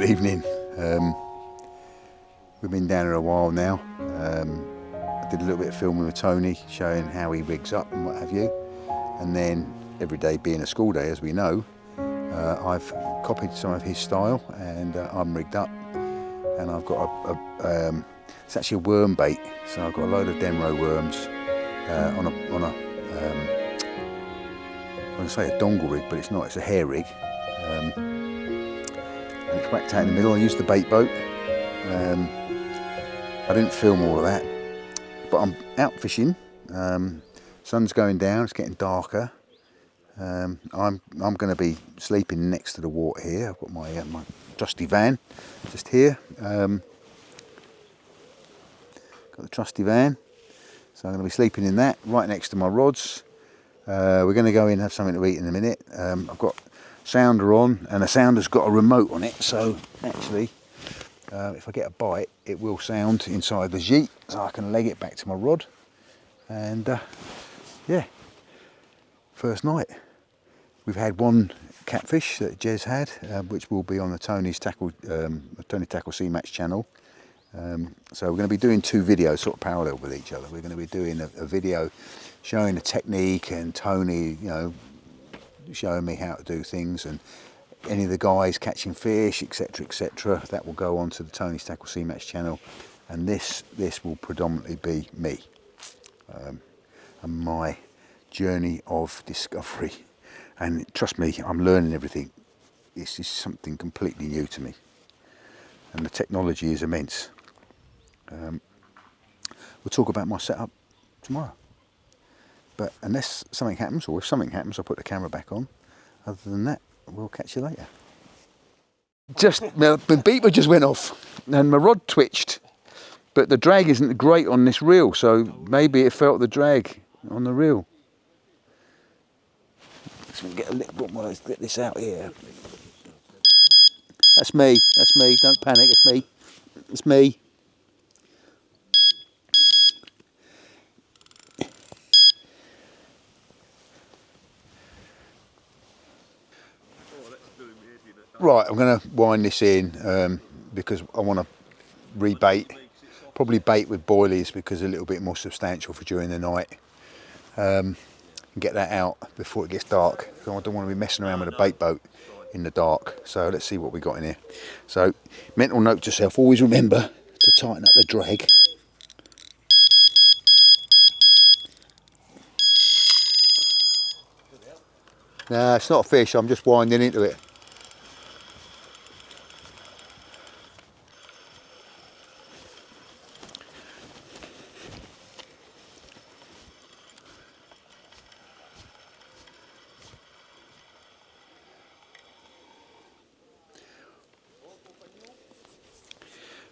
Good evening. We've been down here a while now. I did a little bit of filming with Tony, showing how he rigs up and what have you. And then every day being a school day, as we know, I've copied some of his style, and I'm rigged up. And I've got it's actually a worm bait. So I've got a load of Denro worms on a I'm going to say a dongle rig, but it's not. It's a hair rig. And it's whacked out in the middle. I used the bait boat. I didn't film all of that, but I'm out fishing. Sun's going down. It's getting darker. I'm going to be sleeping next to the water here. I've got my trusty van just here. Got the trusty van, so I'm going to be sleeping in that right next to my rods. We're going to go in and have something to eat in a minute. I've got sounder on, and the sounder's got a remote on it, so actually if I get a bite it will sound inside the jeep, so I can leg it back to my rod. And yeah, first night. We've had one catfish that Jez had, which will be on the Tonys Tackle Seamatch channel. So we're going to be doing two videos sort of parallel with each other. We're going to be doing a video showing the technique, and Tony, you know, showing me how to do things, and any of the guys catching fish, etc, etc. That will go on to the Tonys Tackle Seamatch channel, and this will predominantly be me and my journey of discovery. And trust me, I'm learning everything. This is something completely new to me, and the technology is immense. We'll talk about my setup tomorrow. But unless something happens, or if something happens, I'll put the camera back on. Other than that, we'll catch you later. The beeper just went off, and my rod twitched. But the drag isn't great on this reel, so maybe it felt the drag on the reel. Let's get a little bit more. Let's get this out here. That's me. That's me. Don't panic. It's me. It's me. Right, I'm going to wind this in because I want to rebait. Probably bait with boilies because they're a little bit more substantial for during the night. And get that out before it gets dark. So I don't want to be messing around with a bait boat in the dark. So let's see what we got in here. So mental note to self, always remember to tighten up the drag. Nah, it's not a fish, I'm just winding into it.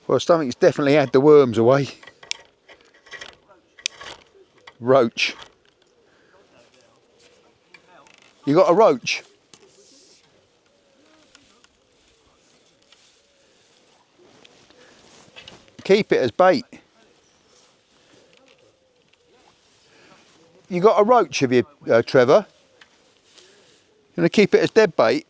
Well, something's definitely had the worms away. Roach. You got a roach? Keep it as bait. You got a roach, have you, Trevor? You want to keep it as dead bait?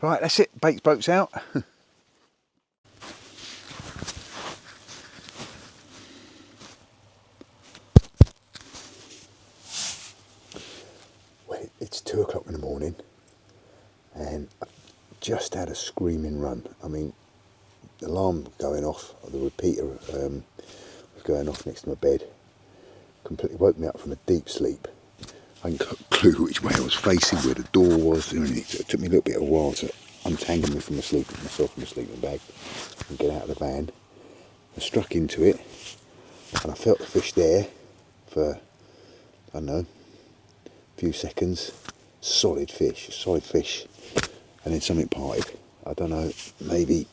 Right, that's it. Baitboat's out. Well, it's 2 o'clock in the morning and I've just had a screaming run. I mean, the alarm going off, or the repeater was going off next to my bed. Completely woke me up from a deep sleep. I hadn't got a clue which way I was facing, where the door was, or anything. So it took me a little bit of a while to untangle myself from the sleeping bag and get out of the van. I struck into it and I felt the fish there for, I don't know, a few seconds. Solid fish. And then something parted. I don't know, maybe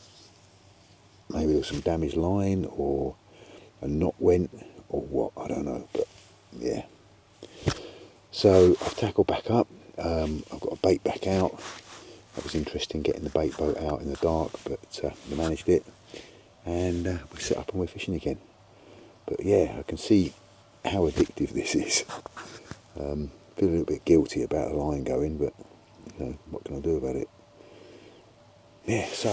there was some damaged line or a knot went or what, I don't know, but yeah. So I've tackled back up, I've got a bait back out. That was interesting, getting the bait boat out in the dark, but we managed it, and we set up and we're fishing again. But yeah, I can see how addictive this is. Feel a little bit guilty about the line going, but you know, what can I do about it? Yeah, so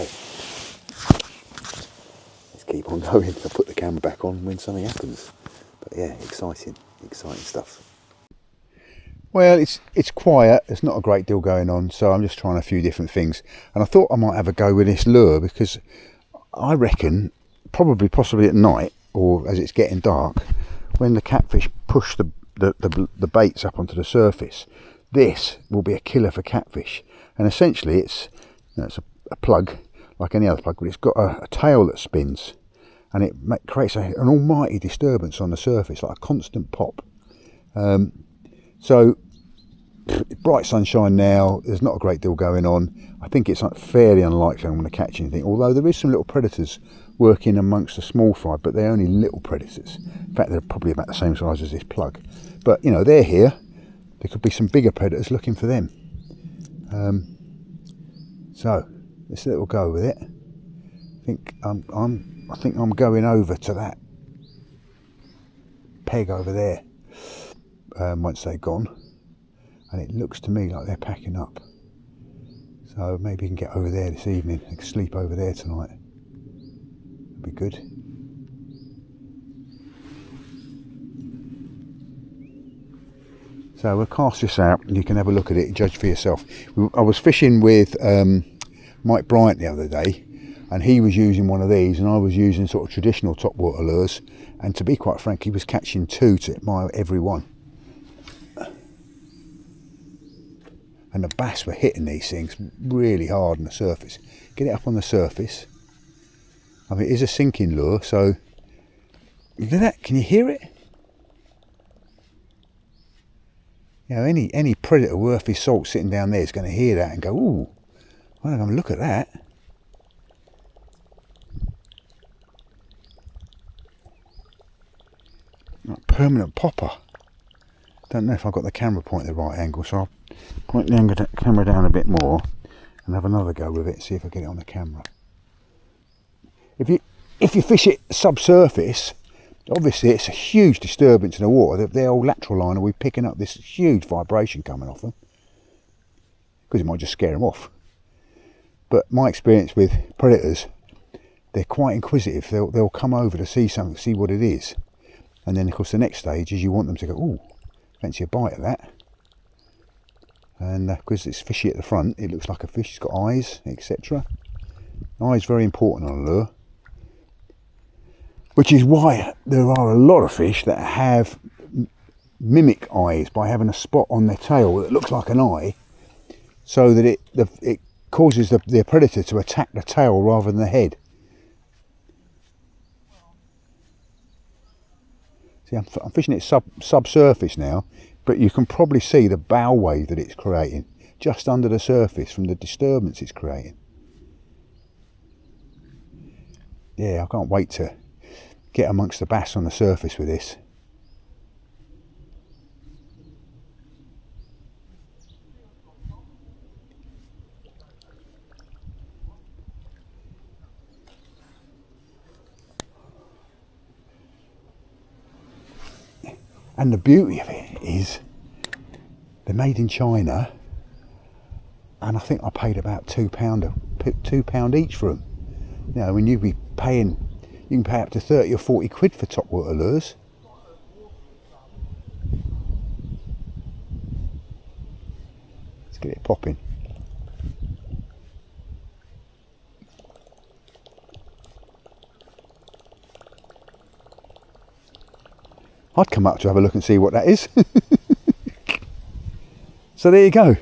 let's keep on going. I'll put the camera back on when something happens. But yeah, exciting stuff. Well, it's quiet. There's not a great deal going on, so I'm just trying a few different things. And I thought I might have a go with this lure, because I reckon possibly at night, or as it's getting dark, when the catfish push the baits up onto the surface, this will be a killer for catfish. And essentially it's, you know, it's a plug like any other plug, but it's got a tail that spins, and it creates an almighty disturbance on the surface, like a constant pop. So bright sunshine now, there's not a great deal going on. I think it's fairly unlikely I'm going to catch anything, although there is some little predators working amongst the small fry, but they're only little predators. In fact, they're probably about the same size as this plug, but you know, they're here. There could be some bigger predators looking for them. So let's let it go with it. I think I'm going over to that peg over there once they're gone, and it looks to me like they're packing up. So maybe you can get over there this evening and sleep over there tonight. That'd be good. So we'll cast this out and you can have a look at it and judge for yourself. I was fishing with Mike Bryant the other day, and he was using one of these and I was using sort of traditional topwater lures, and to be quite frank, he was catching 2 to my every one. And the bass were hitting these things really hard on the surface. Get it up on the surface. I mean, it is a sinking lure, so look at that. Can you hear it? You know, any predator worth his salt sitting down there is going to hear that and go, ooh, I'm going to look at that. Like permanent popper. Don't know if I've got the camera point at the right angle, so I'll point the camera down a bit more and have another go with it, see if I get it on the camera. If you fish it subsurface, obviously it's a huge disturbance in the water. Their old lateral line will be picking up this huge vibration coming off them, because it might just scare them off. But my experience with predators, they're quite inquisitive. They'll come over to see something, see what it is, and then of course the next stage is you want them to go, ooh, fancy a bite of that. And because it's fishy at the front, it looks like a fish. It's got eyes, etc. Eyes very important on a lure, which is why there are a lot of fish that have mimic eyes by having a spot on their tail that looks like an eye, so that it causes the predator to attack the tail rather than the head. See, I'm fishing it subsurface now, but you can probably see the bow wave that it's creating just under the surface from the disturbance it's creating. Yeah, I can't wait to get amongst the bass on the surface with this. And the beauty of it is they're made in China, and I think I paid about £2 each for them. You know, when you'd be paying, you can pay up to 30 or 40 quid for top water lures. Let's get it popping. I'd come up to have a look and see what that is. So there you go.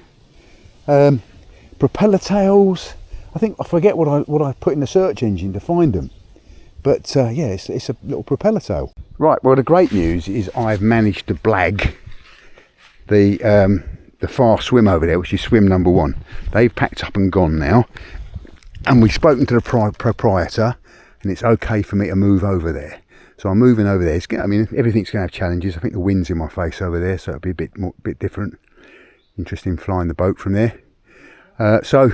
Propeller tails. I forget what I put in the search engine to find them. But yeah, it's a little propeller tail. Right, well the great news is I've managed to blag the far swim over there, which is swim number 1. They've packed up and gone now. And we've spoken to the proprietor and it's okay for me to move over there. So I'm moving over there. I mean, everything's going to have challenges. I think the wind's in my face over there, so it'll be a bit different. Interesting flying the boat from there. So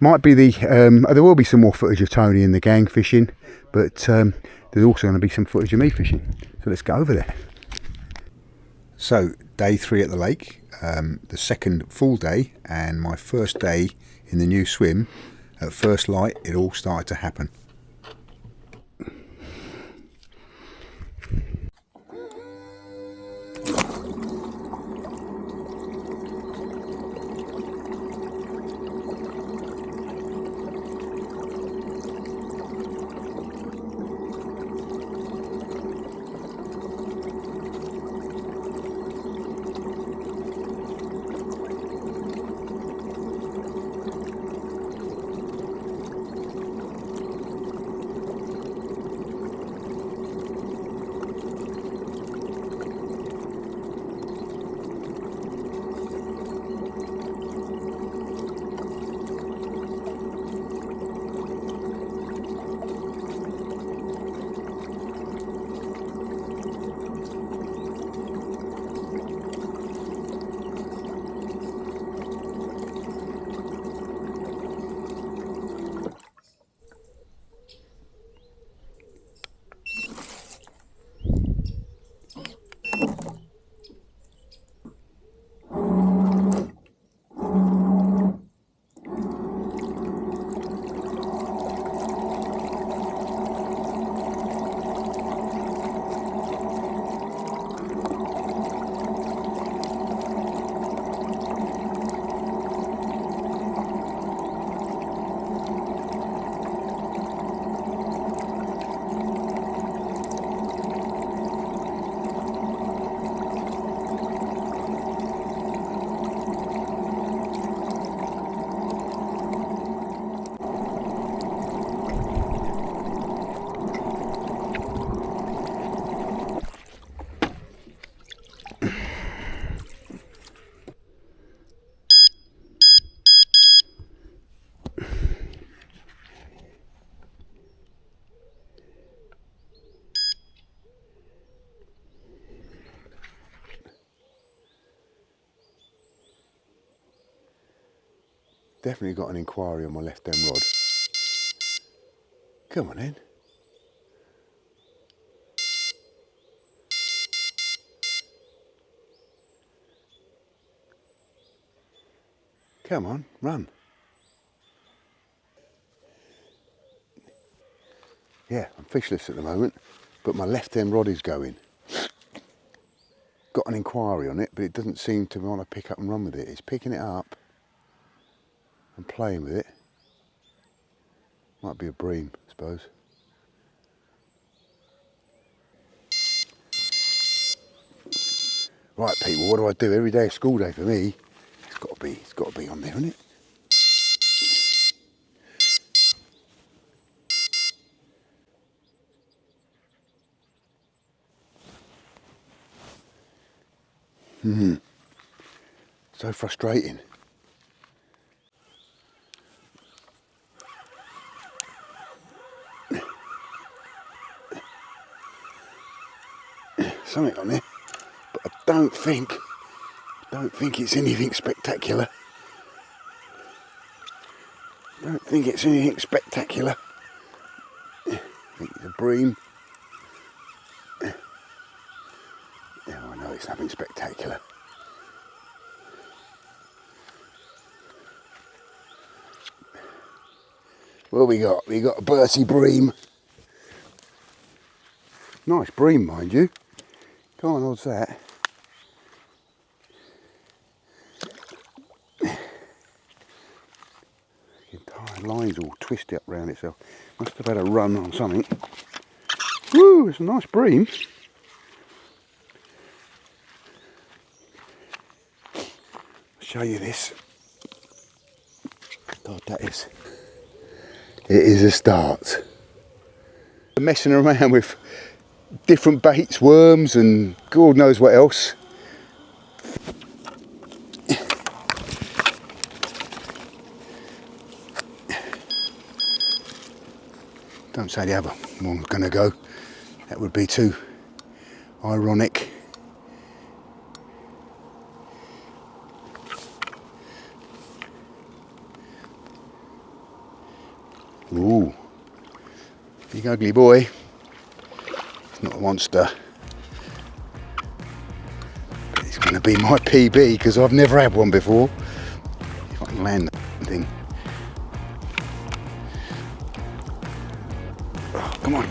might be there will be some more footage of Tony and the gang fishing, but there's also going to be some footage of me fishing. So let's go over there. So day 3 at the lake, the second full day and my first day in the new swim. At first light, it all started to happen. Definitely got an inquiry on my left hand rod. Come on in. Come on, run. Yeah, I'm fishless at the moment, but my left hand rod is going. Got an inquiry on it, but it doesn't seem to want to pick up and run with it. It's picking it up and playing with it. Might be a bream, I suppose. Right, people, what do I do? Every day is school day for me. It's got to be on there, isn't it? So frustrating. Something on there, but I don't think it's anything spectacular. Don't think it's anything spectacular. I think it's a bream. Oh, I know it's nothing spectacular. What have we got? We got a Bertie Bream. Nice bream, mind you. Come on, what's that? The entire line's all twisted up round itself. Must have had a run on something. Woo, it's a nice bream. I'll show you this. God, that is. It is a start. Messing around with different baits, worms, and God knows what else. Don't say the other one's going to go. That would be too ironic. Ooh, big ugly boy. It's not a monster. But it's going to be my PB because I've never had one before. If I can land that thing. Oh, come on.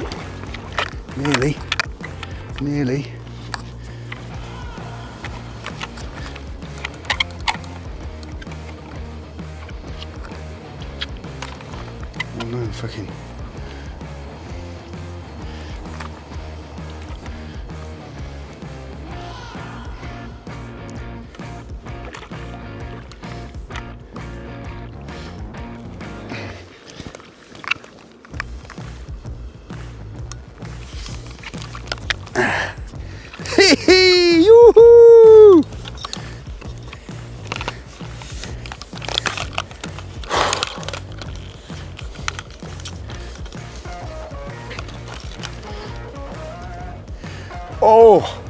Nearly. Nearly. Oh no, fucking. Hee yoo-hoo! Oh,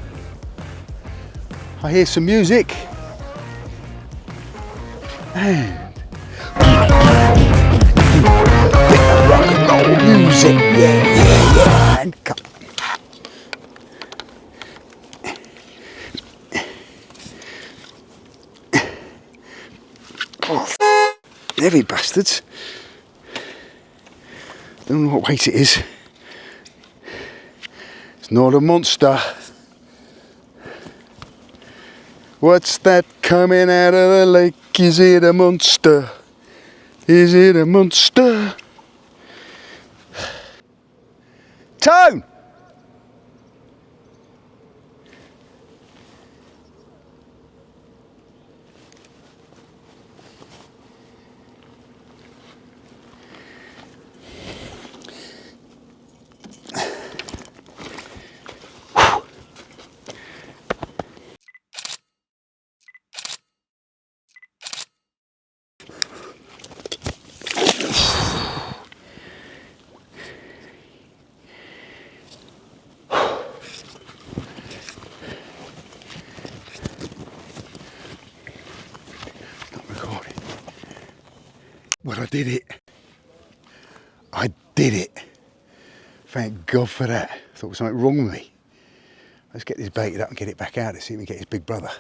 I hear some music. And rock and roll music, yeah. And cut. Oh, heavy bastards. Don't know what weight it is. It's not a monster. What's that coming out of the lake? Is it a monster? Is it a monster? Tone! Well, I did it. I did it. Thank God for that. I thought there was something wrong with me. Let's get this baited up and get it back out to see if we can get his big brother.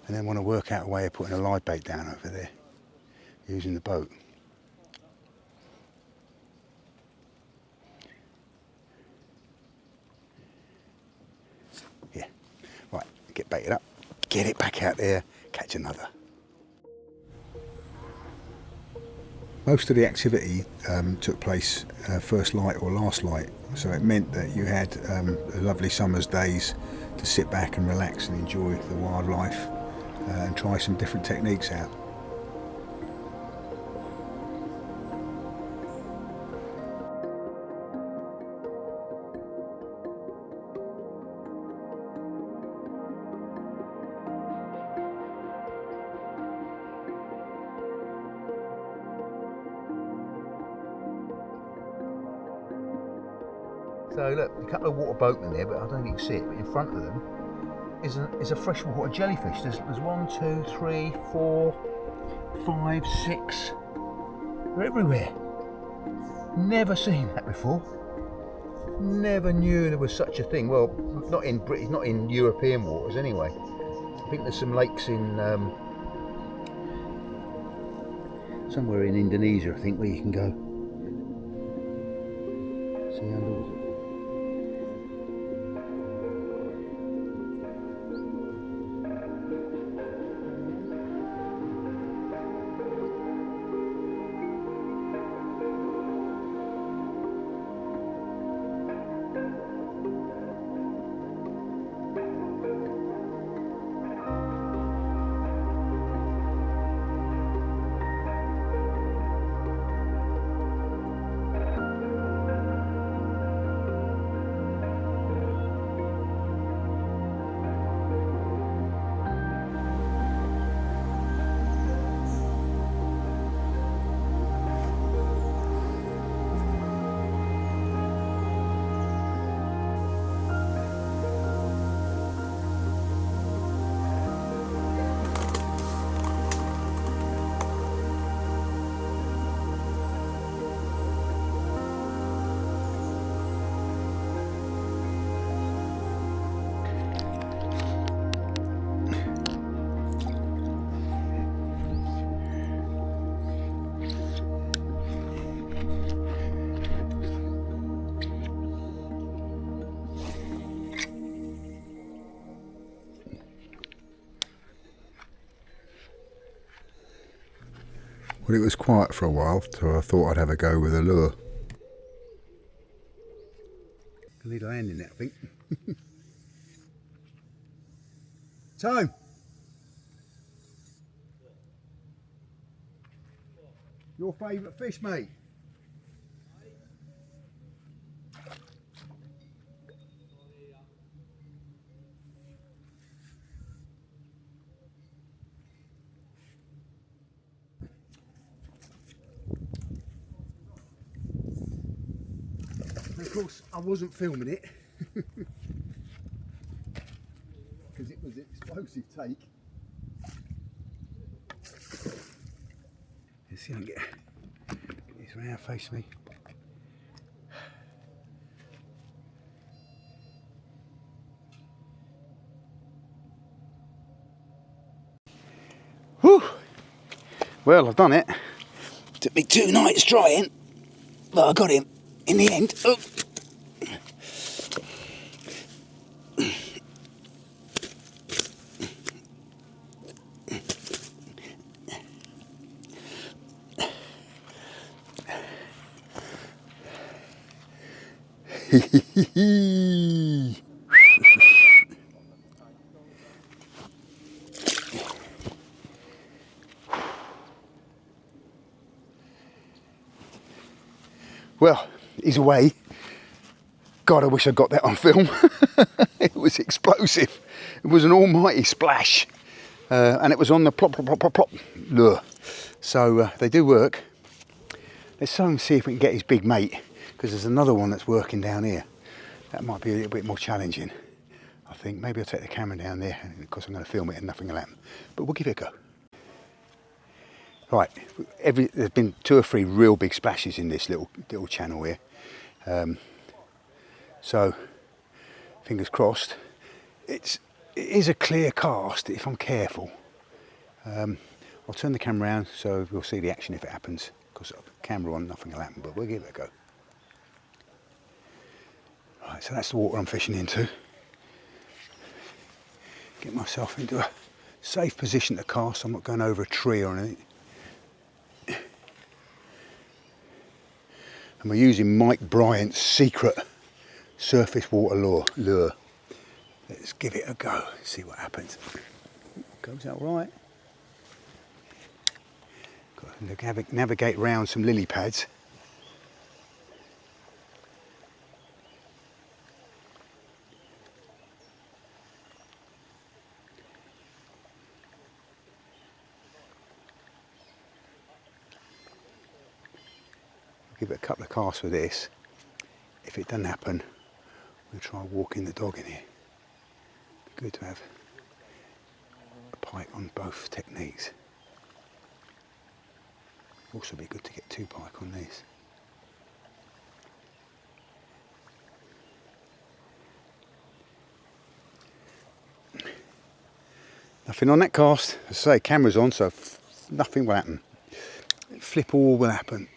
And then want to work out a way of putting a live bait down over there using the boat. Yeah. Right, get baited up, get it back out there, catch another. Most of the activity took place first light or last light, so it meant that you had lovely summer's days to sit back and relax and enjoy the wildlife and try some different techniques out. So look, a couple of water boatmen there, but I don't think you can see it, but in front of them is a freshwater jellyfish. There's 1, 2, 3, 4, 5, 6. They're everywhere. Never seen that before. Never knew there was such a thing. Well, not in British, not in European waters anyway. I think there's some lakes in somewhere in Indonesia, I think, where you can go see underwater. Well, it was quiet for a while, so I thought I'd have a go with a lure. I need a hand in it, I think. Time! Your favourite fish, mate? And of course, I wasn't filming it because it was an explosive take. Let's see if I can get this round face me. Whew! Well, I've done it. Took me 2 nights trying, but I got him in the end. Oh. Well, he's away. God, I wish I got that on film. It was explosive. It was an almighty splash. And it was on the plop, plop, plop, plop, plop lure. So they do work. Let's see if we can get his big mate, because there's another one that's working down here. That might be a little bit more challenging, I think. Maybe I'll take the camera down there, and of course I'm going to film it and nothing will happen. But we'll give it a go. Right, there's been 2 or 3 real big splashes in this little channel here. So, fingers crossed. It is a clear cast if I'm careful. I'll turn the camera around so we'll see the action if it happens. Because camera on, nothing will happen, but we'll give it a go. Right, so that's the water I'm fishing into. Get myself into a safe position to cast. I'm not going over a tree or anything. And we're using Mike Bryant's secret surface water lure. Let's give it a go, see what happens. Goes out right. Got to navigate round some lily pads. Give it a couple of casts with this. If it doesn't happen, we'll try walking the dog in here. Good to have a pike on both techniques. Also be good to get 2 pike on this. Nothing on that cast. As I say, camera's on, so nothing will happen. flip all will happen.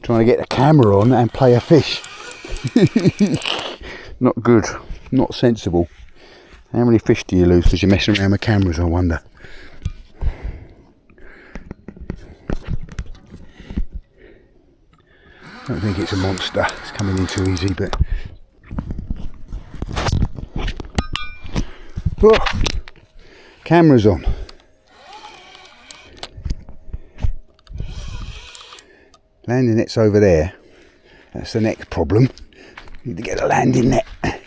Trying to get the camera on and play a fish. Not good, not sensible. How many fish do you lose because you're messing around with cameras, I wonder? I don't think it's a monster, it's coming in too easy, but... Oh, camera's on. Landing net's over there. That's the next problem. Need to get a landing net. I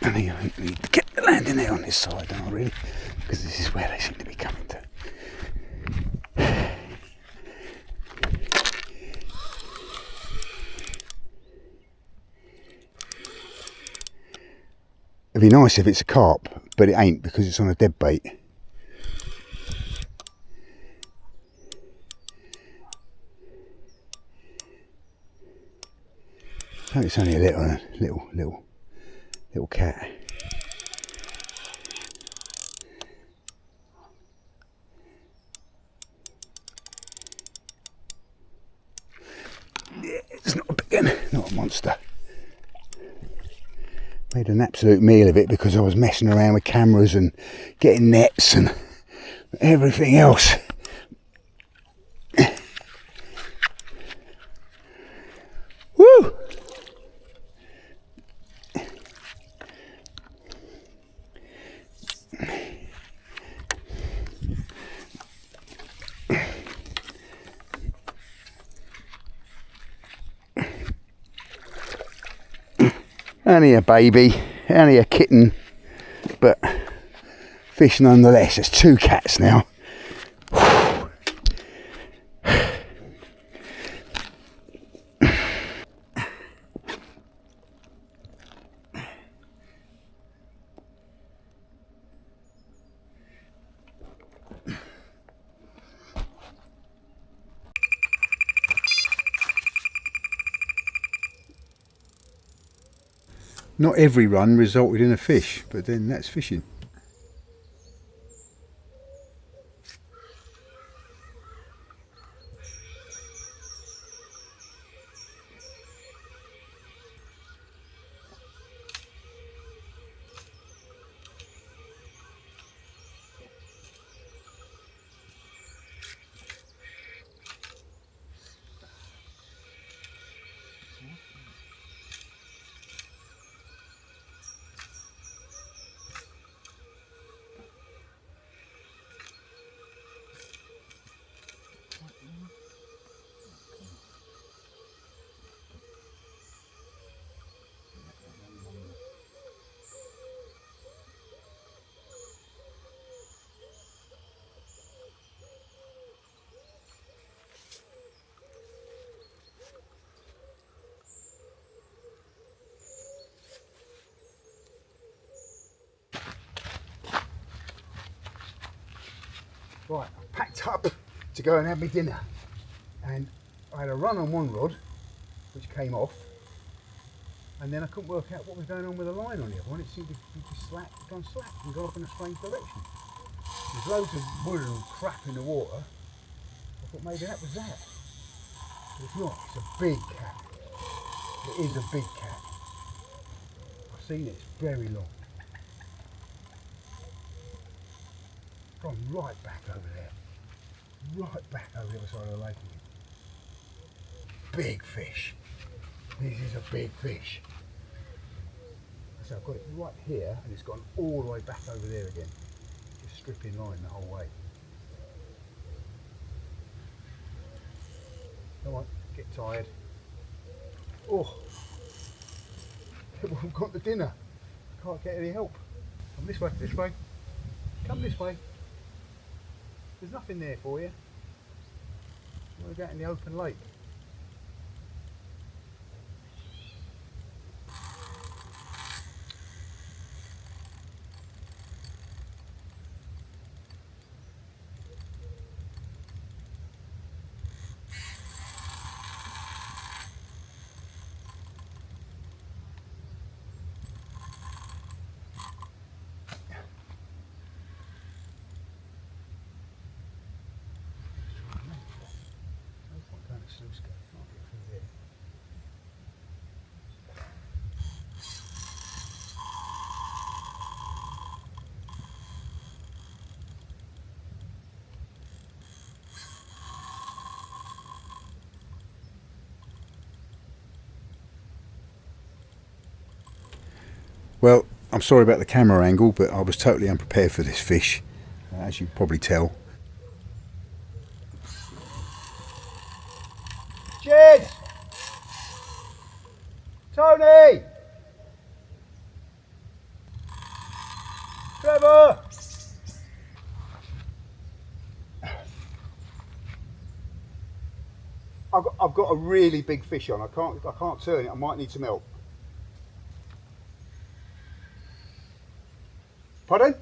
think I need to get the landing net on this side, don't I really? Because this is where they seem to be coming to. It'd be nice if it's a carp, but it ain't because it's on a dead bait. Oh, it's only a little cat. Yeah, it's not a big one, not a monster. Made an absolute meal of it because I was messing around with cameras and getting nets and everything else. Woo! Only a baby, only a kitten, but fish nonetheless. There's two cats now. Not every run resulted in a fish, but then that's fishing. Right, I packed up to go and have my dinner, and I had a run on one rod which came off, and then I couldn't work out what was going on with the line on the other one. It seemed to be gone slack and go off in a strange direction. There's loads of wood and crap in the water. I thought maybe that was that, but it's not. It's a big cat. It is a big cat. I've seen it. It's very long. Gone right back over there. Right back over the other side of the lake again. Big fish. This is a big fish. So I've got it right here and it's gone all the way back over there again. Just stripping line the whole way. Come on, get tired. Oh, we've got the dinner. Can't get any help. Come this way, this way. Come this way. There's nothing there for you. You want to go out in the open lake. Well, I'm sorry about the camera angle, but I was totally unprepared for this fish, as you probably tell. Jed! Tony! Trevor! I've got a really big fish on. I can't turn it. I might need some help. Pardon?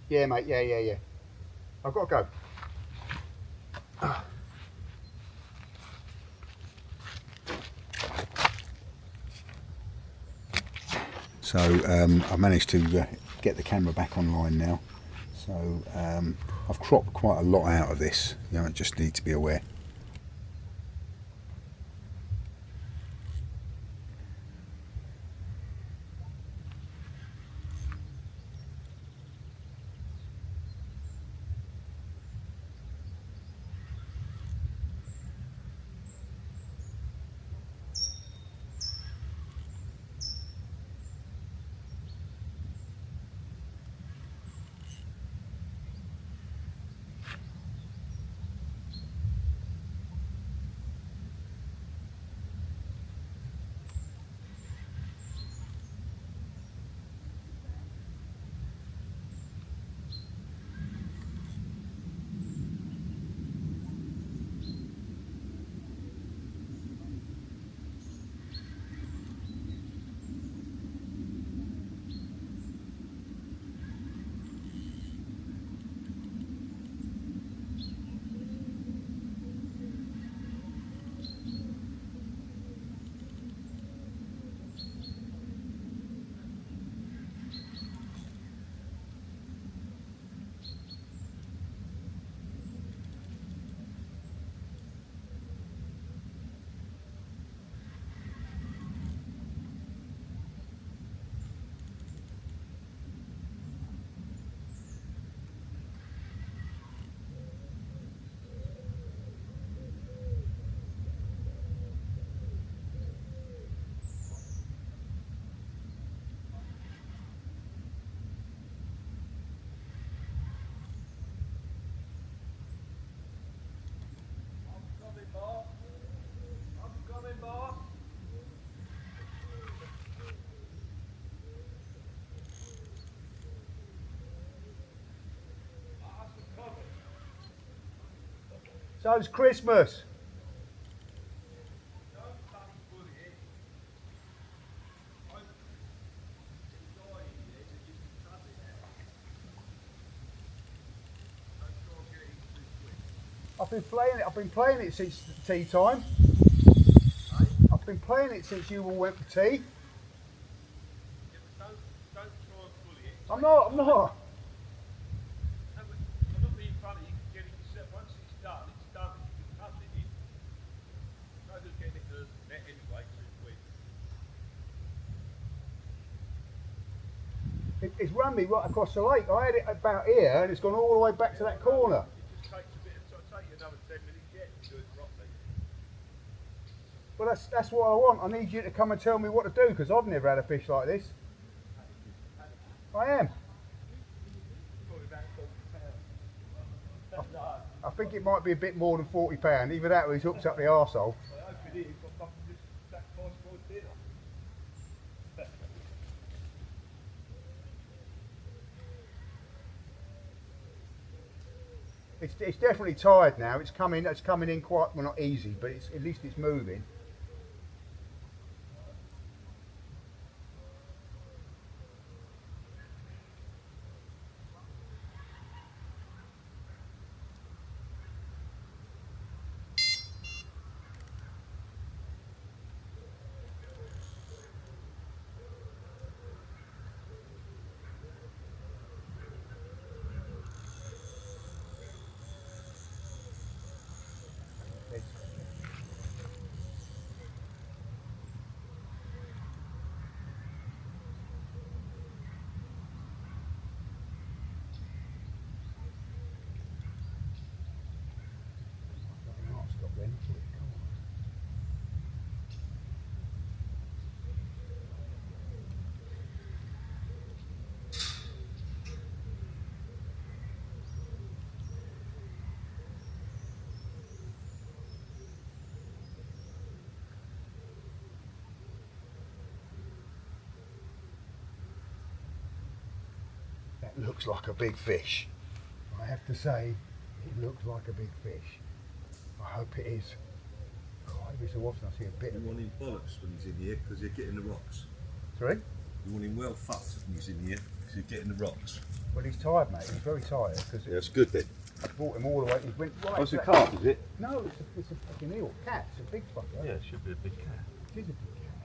Yeah, mate. Yeah. I've got to go. So I've managed to get the camera back online now. So I've cropped quite a lot out of this. I just need to be aware. So it's Christmas. I've been playing it since tea time. I've been playing it since you all went for tea. I'm not. I'm not being funny. You can get it yourself. Once it's done, it's done. You can cut it in. No good getting it to the net anyway, too quick. It's run me right across the lake. I had it about here and it's gone all the way back to that corner. It just takes a bit of time. It'll take you another 10 minutes yet to do it properly. Well, that's what I want. I need you to come and tell me what to do because I've never had a fish like this. I am. Probably about 40 pounds. I think it might be a bit more than £40. Either that or he's hooked up the arsehole. I hope it is. Got nothing just that price for dinner. It's definitely tired now. It's coming in quite, well, not easy, but at least it's moving. looks like a big fish. I have to say, it looks like a big fish. I hope it is. God, every so often I see a bit of You want him bollocks when he's in here because you're getting the rocks. Sorry? You want him well fucked when he's in here because you're getting the rocks. Well, he's tired, mate. He's very tired. Cause Yeah, it's good then. I brought him all the way. He went right. Oh, it's a carp, is it? No, it's a fucking eel. Cat. It's a big fucker. Yeah, it should be a big cat. It is a big cat.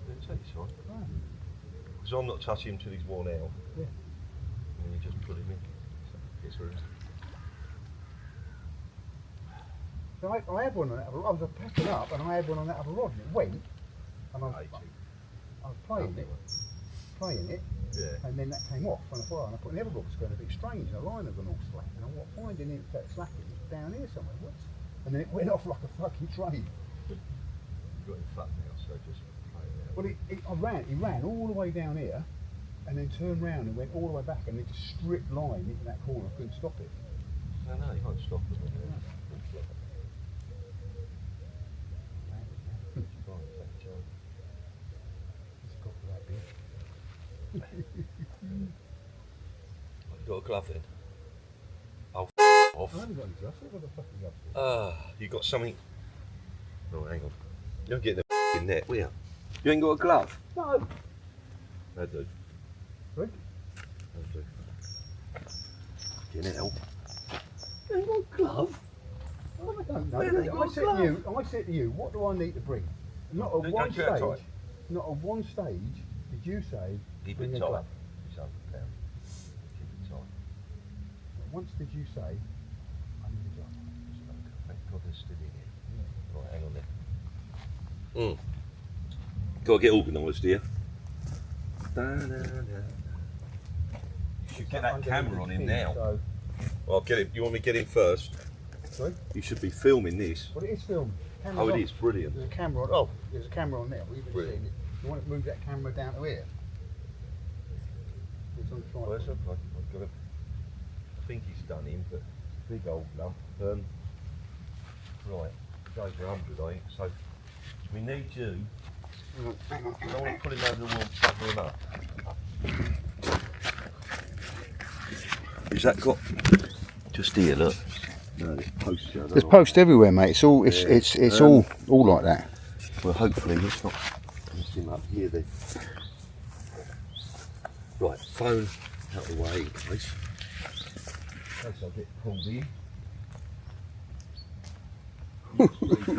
Yeah, take this one. Oh. Because I'm not touching him till he's worn out. Yeah. And then you just put him in. So it's room. So I had one on that other rod. I was packing up and I had one on that other rod and it went. And I was playing it, Yeah. and then that came off on a fire, and I put the other rod was going a bit strange, and the line had gone all slack, and I was finding it that slacking down here somewhere. What? And then it went off like a fucking train. You've got him flat now, so just play it out. Well, he ran all the way down here, and then turned round and went all the way back, and it just stripped line into that corner. I couldn't stop it. No, you can't stop him. You got a glove in? Oh, off. I haven't got any gloves. What the fuck is that? You got something. No, hang on. You're getting a net, will you? You ain't got a glove? No. I do. Sorry? I do. Fucking hell. You ain't got a glove? I don't know. Where they got I said to you, what do I need to bring? Not at Don't one you outside? stage. Not at one stage did you say Keep bring it a tight. glove. It's £100. Keep it tight. Once did you say I need a glove? Thank God they're still in here. Yeah. Right, hang on there. Got to get organised here. You should get that camera on him now. So, I'll get him. You want me to get him first? sorry? You should be filming this. Well, it is filmed. Oh, it is brilliant. There's a camera on. Oh, there's a camera on there. We've been Brilliant. seeing it. You want to move that camera down to here? It's on the tripod. Where's that? I've got him. I think he's done him, but big old lump. Right, it's over 100, I think. So we need you. Hang on. I don't want to put him over the wall and cover him up. Is that got just here? Look. No, there's posts here. There's posts everywhere, mate. It's all it's all like that. Well, hopefully it's not him up here then. Right, phone out of the way, please. In case I get pulled in.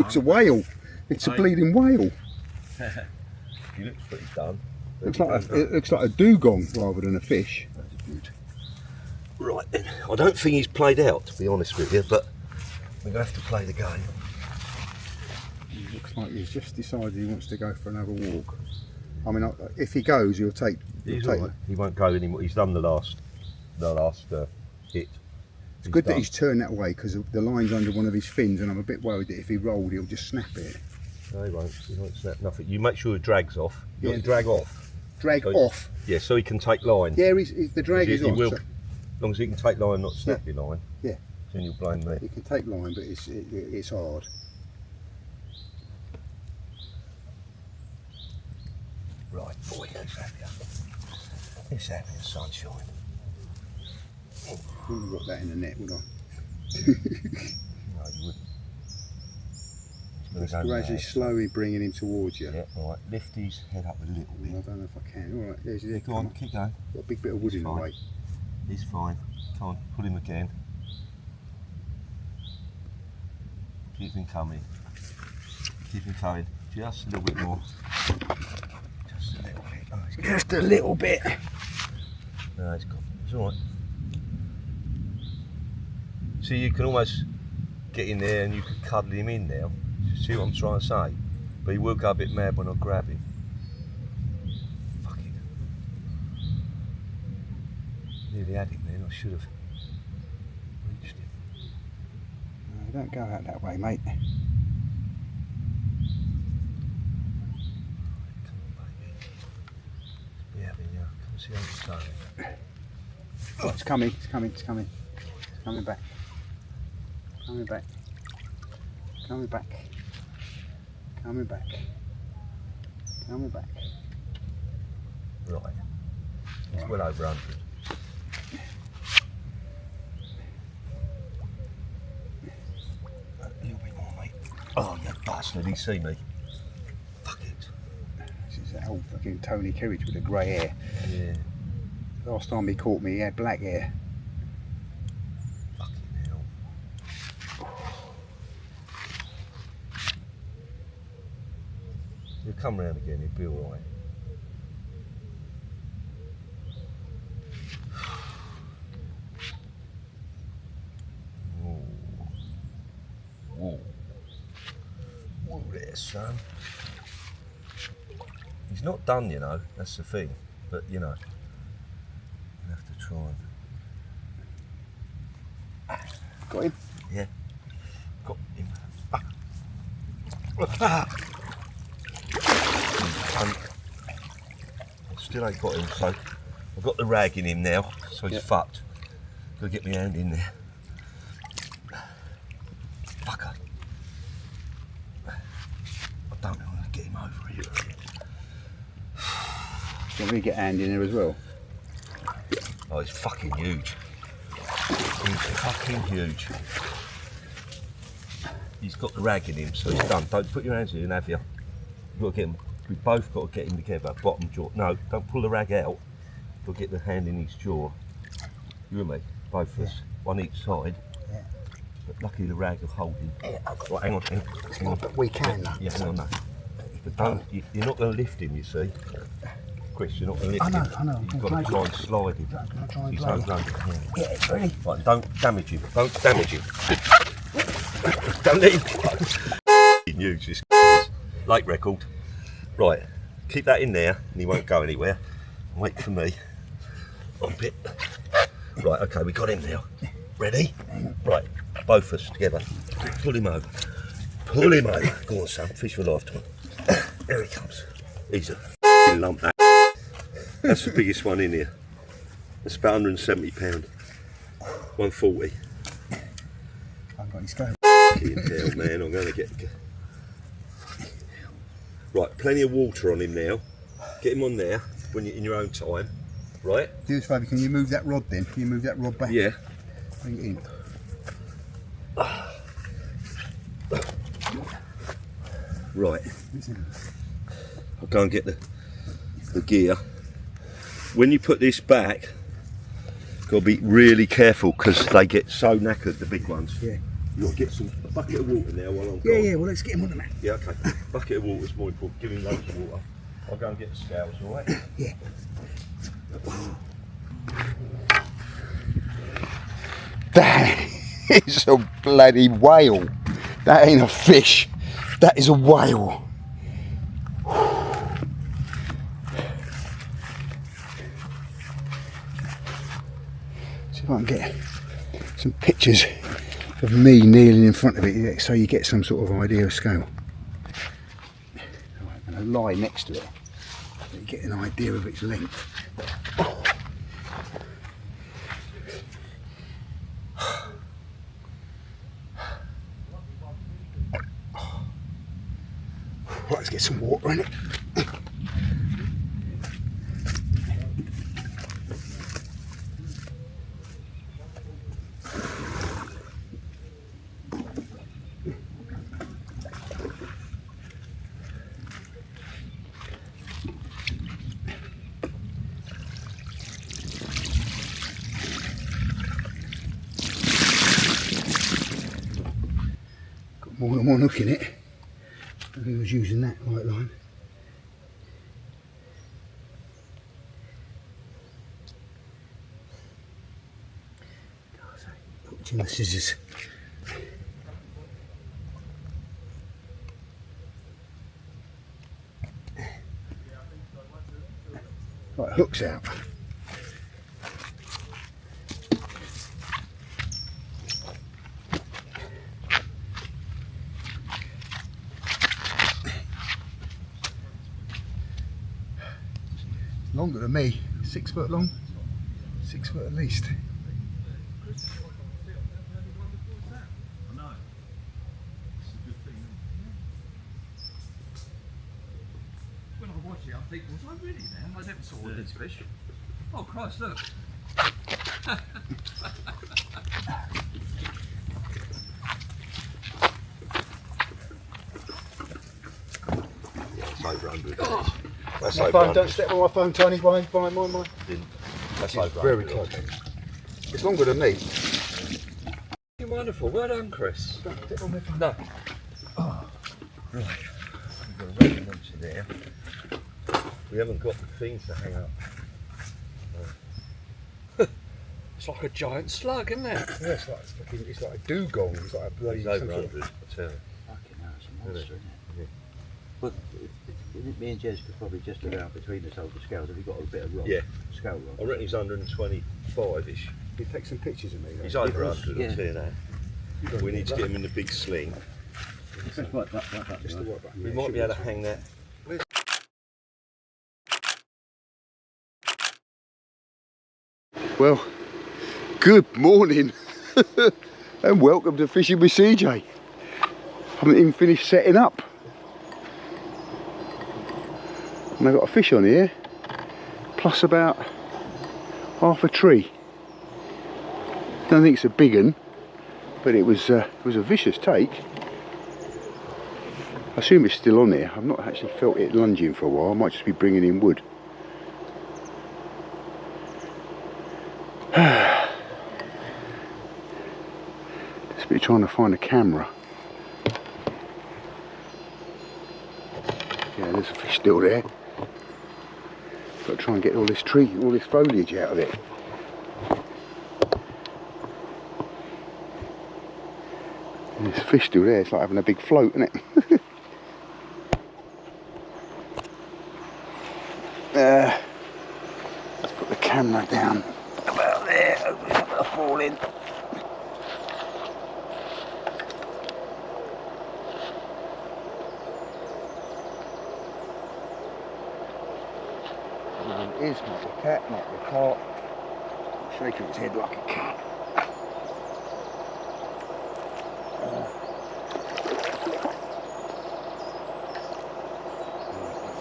It's a whale. It's a bleeding whale. He looks pretty done. It looks like a dugong rather than a fish. That's a beaut. Right then, I don't think he's played out, to be honest with you, but we're going to have to play the game. It looks like he's just decided he wants to go for another walk. I mean, if he goes, he'll take. He's all right. He won't go anymore. He's done the last hit. It's good that he's turned that way because the line's under one of his fins, and I'm a bit worried that if he rolled, he'll just snap it. No, he won't. He won't snap nothing. You make sure the drag's off. You Yeah. want to drag off. Drag So- off. Yeah, so he can take line. Yeah, the drag is He on. will. So As long as he can take line, not snap your line. Yeah. Then you'll blame me. he can take line, but it's hard. Right, boy, let's have you. Let's have your sunshine. I wouldn't have got that in the net, would I? No, you wouldn't. Just gradually, slowly bringing him towards you. Yeah, right. Lift his head up a little I bit. don't know if I can. All right, there's his head. Go on, keep going. Got a big bit of wood in the fine. way. He's fine. Come on, put him again. Keep him coming. Keep him coming. Just a little bit more. Just a little bit. Oh, Just a little bit. no, it's gone. It's all right. See, you can almost get in there and you can cuddle him in now. See what I'm trying to say? But he will go a bit mad when I grab him. Fucking. Nearly had him then. I should have reached him. No, don't go out that way, mate. Come on, baby. Be having you. Come and see how it's going. Oh, it's coming. It's coming. It's coming. It's coming back. Coming back. Coming back. Coming back. Coming back. Right. It's well over 100. bastard, did he see me? Fuck it. This is that old fucking Tony Kerridge with the grey hair. Yeah. Last time he caught me, he had black hair. Fucking hell. He'll come round again, he'll be alright. Whoa. Whoa there, son. He's not done, you know, that's the thing. But, you know, you have to try and... Got him? Yeah. Got him. Still ain't got him, so I've got the rag in him now, so he's fucked. Gotta get my hand in there. Fucker. I don't know how to get him over here. Can we get a hand in there as well? Oh, he's fucking huge. He's fucking huge. He's got the rag in him, so he's done. Don't put your hands in, have you? You've got to get him. We've both got to get him together. Bottom jaw. No, don't pull the rag out. You'll get the hand in his jaw. You and me, both of us, one each side. Yeah. But luckily the rag will hold him. Yeah, I've got Right, hang on. But we can though. Yeah, hang on, no. But don't, you're not going to lift him, you see. Chris, you're not going to lift him. I know. You've got to try and slide him. Can I try and He's play? no. Yeah, it's ready. Right, don't damage him. Don't damage him. Don't let him. Huge, this is. Late record. Right, keep that in there and he won't go anywhere. Wait for me. On bit. Right, okay, we got him now. Ready? Right, both of us together. Pull him over. Pull him over. Go on, son, fish for a lifetime. There he comes. He's a f***ing lump, that. That's the biggest one in here. That's about 170 pound. 140. I've got his scale. Fucking hell, man, I'm going to get... Right, plenty of water on him now. Get him on there when you're in your own time, right? Do us a favour, can you move that rod then? Can you move that rod back? Yeah. Bring it in. Right. I'll go and get the gear. When you put this back, got to be really careful because they get so knackered, the big ones. Yeah. You've got to get a bucket of water now while I'm Yeah, gone. yeah, well let's get him on the mat. Yeah, okay. Bucket of water's more important. Give him loads of water. I'll go and get the scales, alright? Yeah. That is a bloody whale. That ain't a fish. That is a whale. See if I can get some pictures of me kneeling in front of it so you get some sort of idea of scale. I'm going to lie next to it so you get an idea of its length. Right, let's get some water in it. Got more than one hook in it. He was using that white line. Put in the scissors. Right, hook's out. Longer than me, 6 foot long, 6 foot at least. I know. It's a good thing, isn't it? When I watch it, I think, was I really there? I never saw this fish. Oh Christ, look. 100. That's My over phone, 100. don't step on my phone, Tony. Mine. That's It's over very 100. close. It's longer than me. You're wonderful. Well done, Chris. Don't step on my phone. No. Right, we've got a rocking launcher there. We haven't got the things to hang up. It's like a giant slug, isn't it? Yeah, it's like a dugong. It's like a bloody. It's over 100, I tell you. Fucking hell, it's a monster, isn't it? But me and Jez could probably just about between us hold the scales. Have you got a bit of rock? Yeah. Scale rock. I reckon he's 125-ish. You take some pictures of me. Though. He's over 100, Yeah. I'll tell you that. We need to get him in the big sling. Just the white button. We might be able to hang that. Well, good morning and welcome to Fishing with CJ. Haven't even finished setting up. And I've got a fish on here, plus about half a tree. Don't think it's a big one, but it was a vicious take. I assume it's still on here. I've not actually felt it lunging for a while. I might just be bringing in wood. Just be trying to find a camera. Yeah, there's a fish still there. Got to try and get all this foliage out of it. And there's a fish still there. It's like having a big float, isn't it? Let's put the camera down about there. Hopefully it's not going to fall in. It is not the cat, not the carp. Shaking its head like a cat.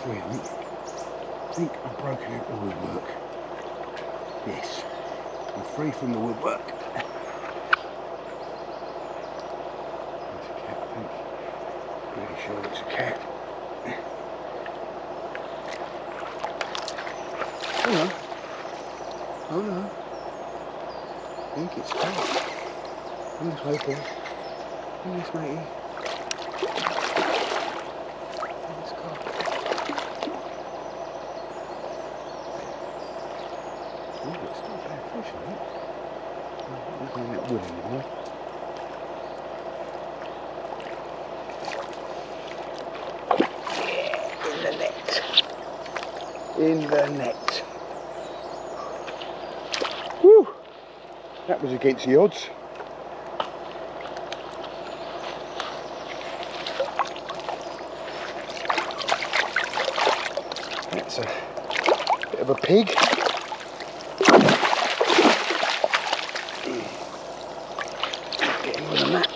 I think I've broken out the woodwork. Yes, I'm free from the woodwork. It's a cat, I think. Pretty sure it's a cat. Oh no. Oh no. I think it's a cat. I'm just hoping. Yes, matey. It's got. Oh, it's not a bad fish, isn't it? I'm not going that wood anymore. Yeah, in the net. In the net. Woo! That was against the odds. That's a bit of a pig. Get him on the map.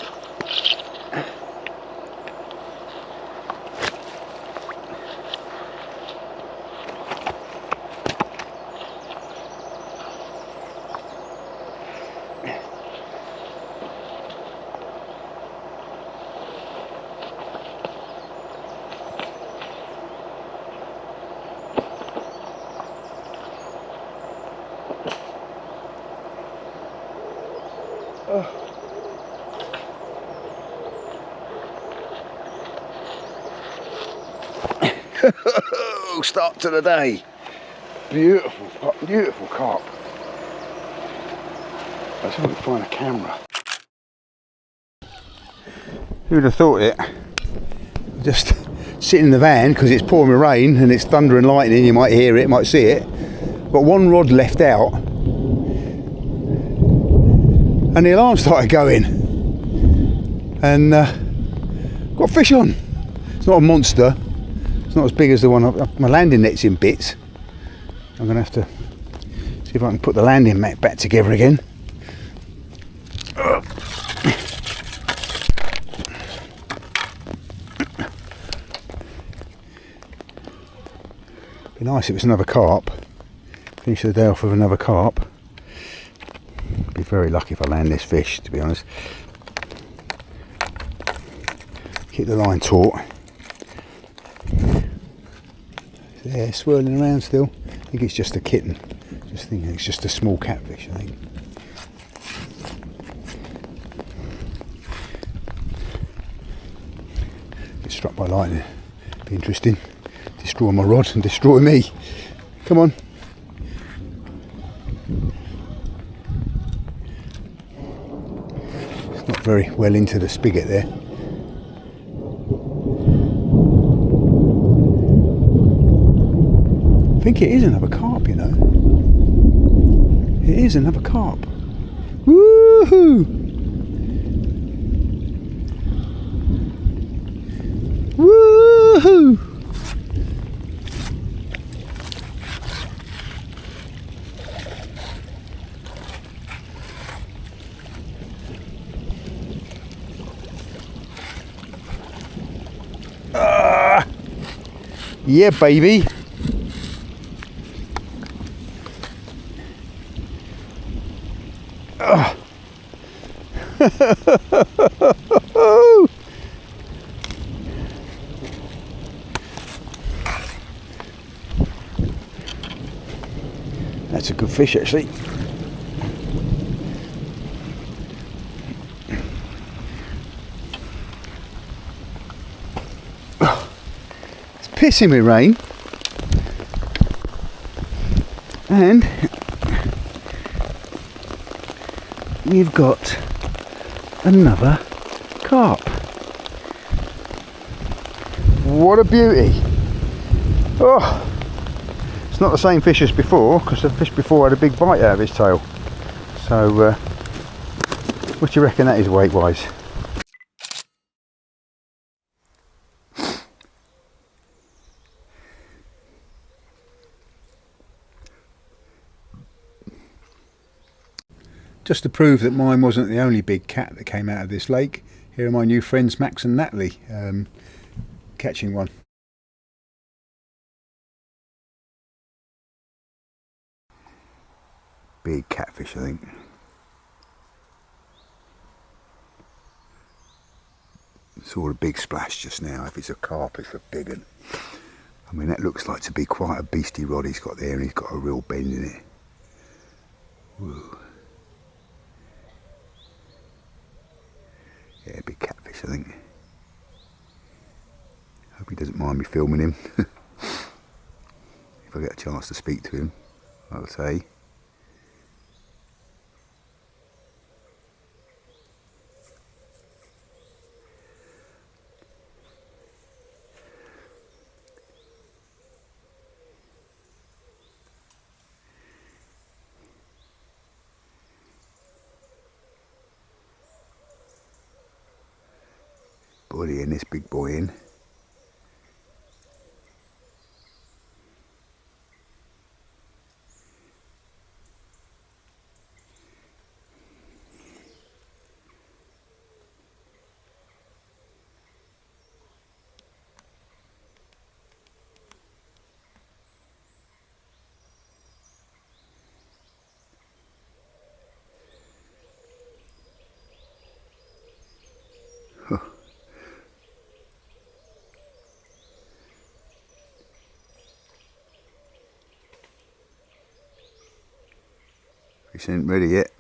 Start to the day. Beautiful carp. Let's see if we can find a camera. Who'd have thought it? Just sitting in the van because it's pouring with rain and it's thunder and lightning. You might hear it, might see it. Got one rod left out, and the alarm started going. And got a fish on. It's not a monster. It's not as big as the one. My landing net's in bits. I'm going to have to see if I can put the landing net back together again. Be nice if it's another carp. Finish the day off with another carp. Be very lucky if I land this fish, to be honest. Keep the line taut. there swirling around still. I think it's just a kitten. Just thinking it's just a small catfish, I think. Get struck by lightning. Be interesting. Destroy my rod and destroy me. Come on. It's not very well into the spigot there. I think it is another carp, you know. It is another carp. Woohoo! Woohoo! Yeah, baby. That's a good fish, actually. It's pissing with rain, and we've got another carp. What a beauty. Oh, it's not the same fish as before, because the fish before had a big bite out of his tail. So what do you reckon that is weight wise? Just to prove that mine wasn't the only big cat that came out of this lake, here are my new friends Max and Natalie catching one. Big catfish, I think. Saw a big splash just now. If it's a carp, it's a big one. I mean, that looks like to be quite a beastie rod he's got there, and he's got a real bend in it. Whoa. Yeah, big catfish, I think. Hope he doesn't mind me filming him. If I get a chance to speak to him, I'll say. Body in, this big boy in. Fish ain't ready yet.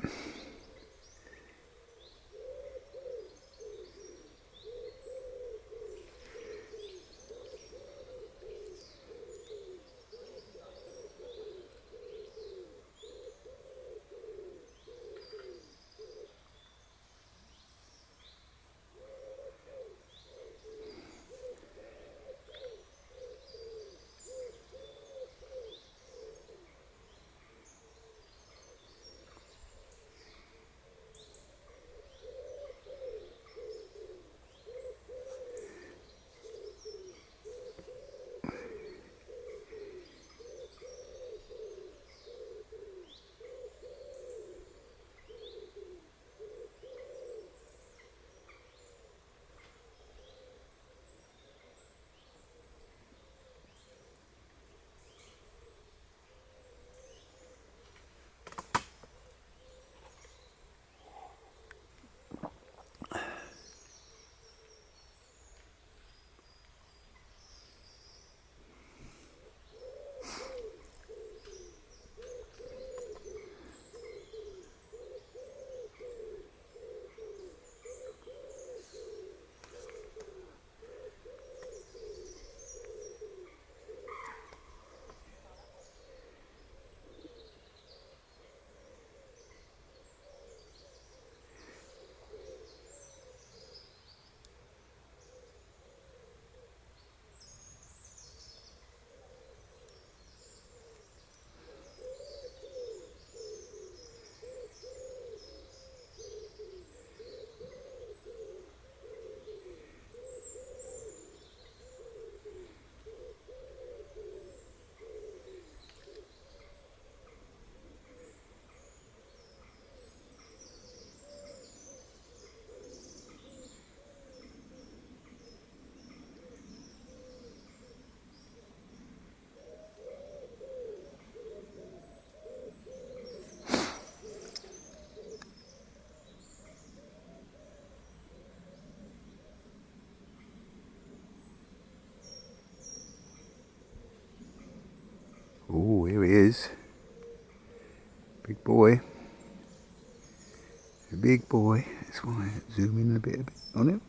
big boy. That's why I zoom in a bit on him.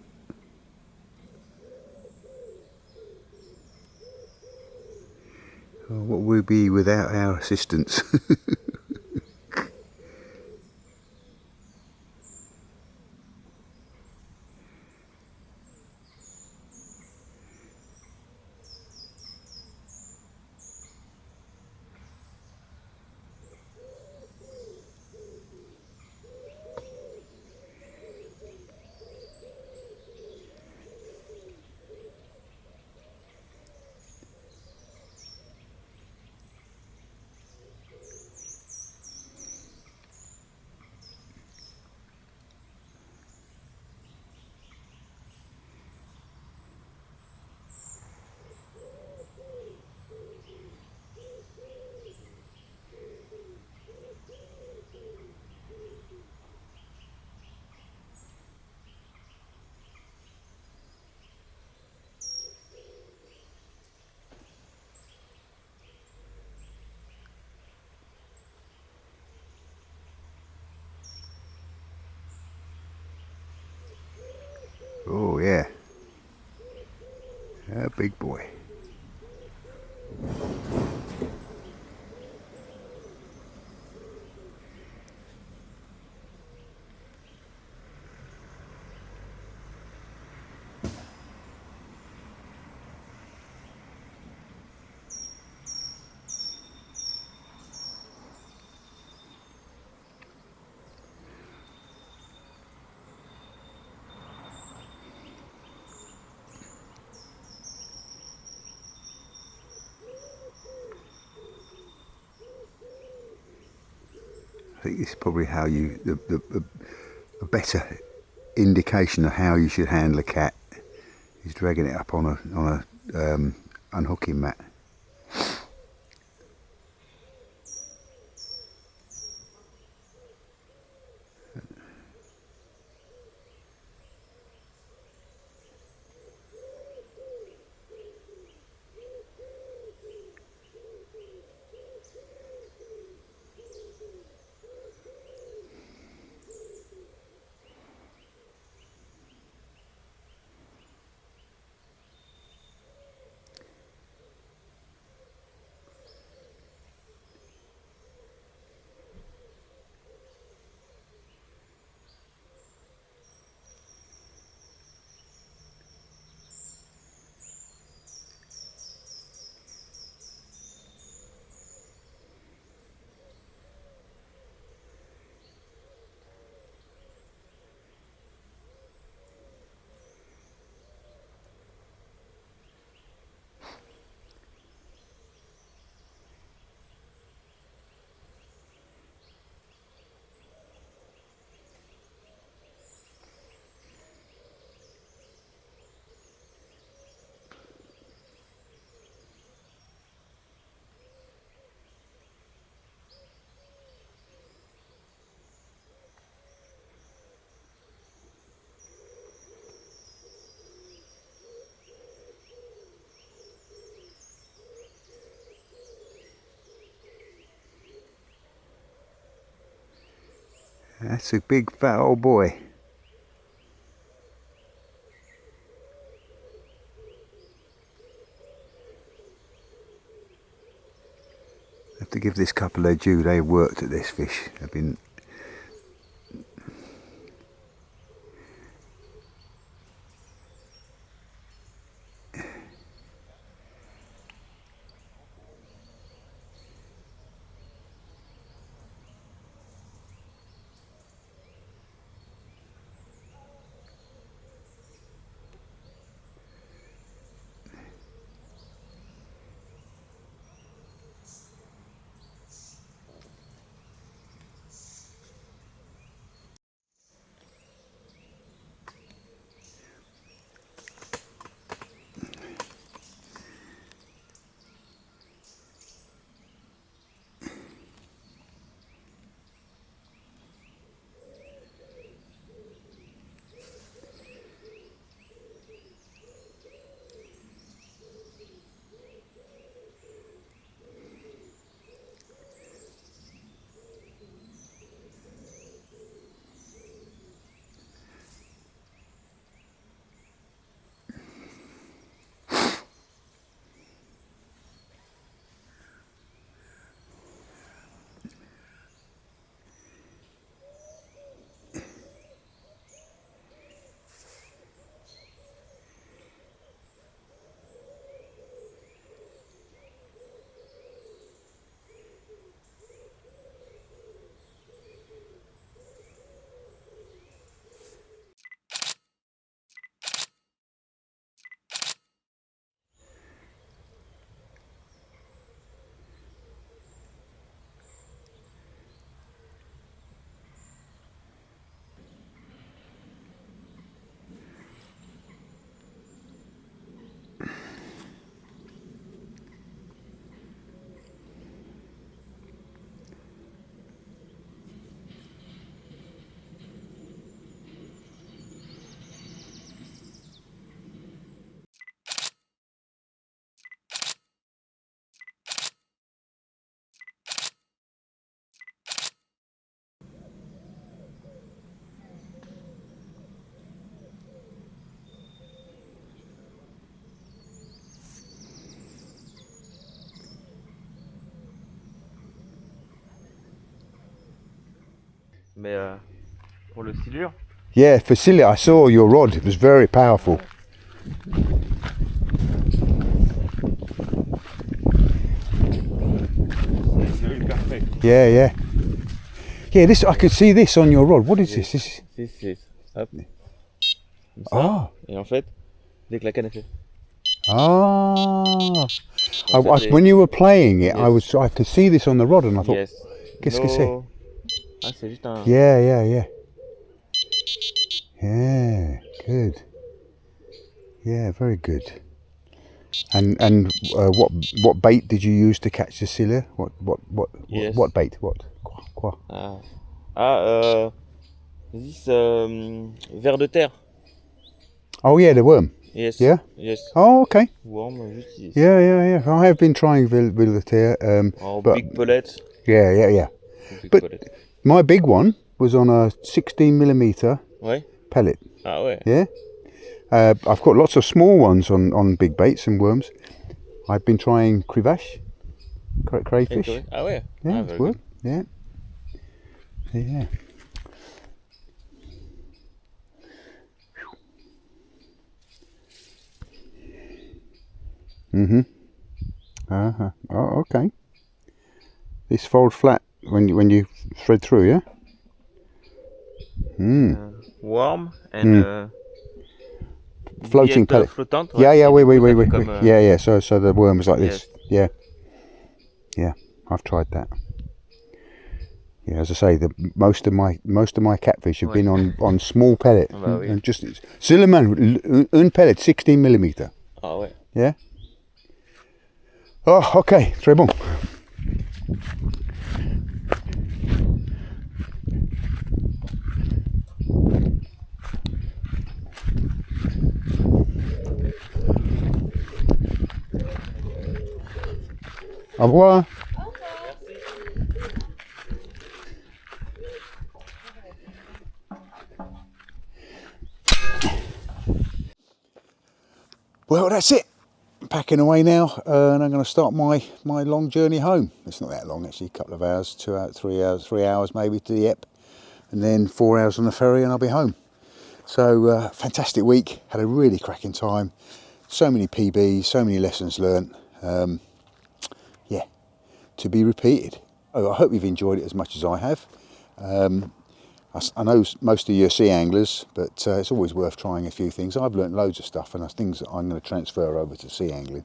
Oh, what would we be without our assistance? Oh yeah, a big boy. I think this is probably how a better indication of how you should handle a cat is dragging it up on a unhooking mat. That's a big fat old boy. I have to give this couple their due. They worked at this fish. They've been. Mais pour le silure. Yeah, for silly, I saw your rod. It was very powerful. Silure parfait. Yeah, yeah. Yeah, this I could see this on your rod. What is this? This is... C'est hop. Comme ça. Ah. Et en fait, dès que la canne est faite. Ah. En fait, When you were playing it, Yes. I could see this on the rod, and I thought, Yes. qu'est-ce que c'est? Ah, c'est juste un. Yeah, yeah, yeah. Yeah, good. Yeah, very good. And what bait did you use to catch the silure? Yes. What bait? What? Quoi? This ver de terre. Oh yeah, the worm. Yes. Yeah? Yes. Oh, okay. Worm, juste ici. Yeah. I have been trying Villetère. En but big pellet. yeah. Big But- pellet. My big one was on a 16mm Ouais. pellet. Ah ouais. Yeah. I've got lots of small ones on big baits and worms. I've been trying crayfish. Crayfish. Ah ouais. Yeah, Ah, it's very worked. good. Yeah. Oh, okay. This folds flat when you thread through, yeah. Worm and Floating billette, pellet. flottante. Yeah, ouais. we, Et du coup, ça we, fait comme, yeah. So the worm is like this. Yes. Yeah. I've tried that. Yeah, as I say, most of my catfish have been on small pellet. Ah bah oui. And just Silliman, un pellet, 16mm. Ah ouais. Yeah. Oh, okay, très bon. Au revoir. Well, that's it. Packing away now, and I'm going to start my long journey home. It's not that long actually, a couple of hours, 2 hours, 3 hours maybe to Dieppe, and then 4 hours on the ferry and I'll be home. So fantastic week, had a really cracking time, so many PBs, so many lessons learnt. Yeah, to be repeated. Oh, I hope you've enjoyed it as much as I have. I know most of you are sea anglers, but it's always worth trying a few things. I've learnt loads of stuff, and things that I'm going to transfer over to sea angling,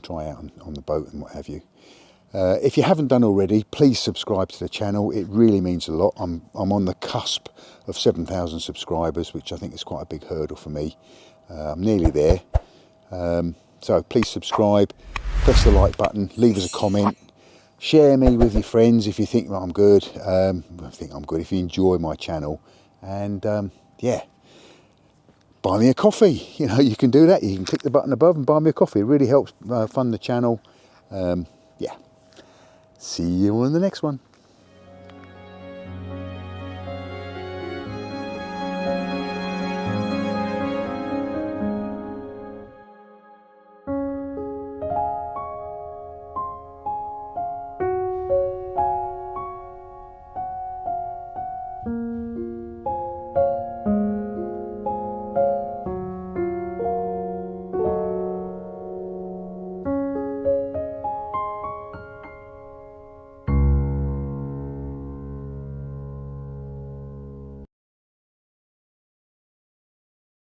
try out on the boat and what have you. If you haven't done already, please subscribe to the channel. It really means a lot. I'm on the cusp of 7,000 subscribers, which I think is quite a big hurdle for me. I'm nearly there. So please subscribe, press the like button, leave us a comment. Share me with your friends if you think I'm good. If you enjoy my channel, and yeah, buy me a coffee. You know, you can do that. You can click the button above and buy me a coffee. It really helps fund the channel. Yeah. See you on the next one.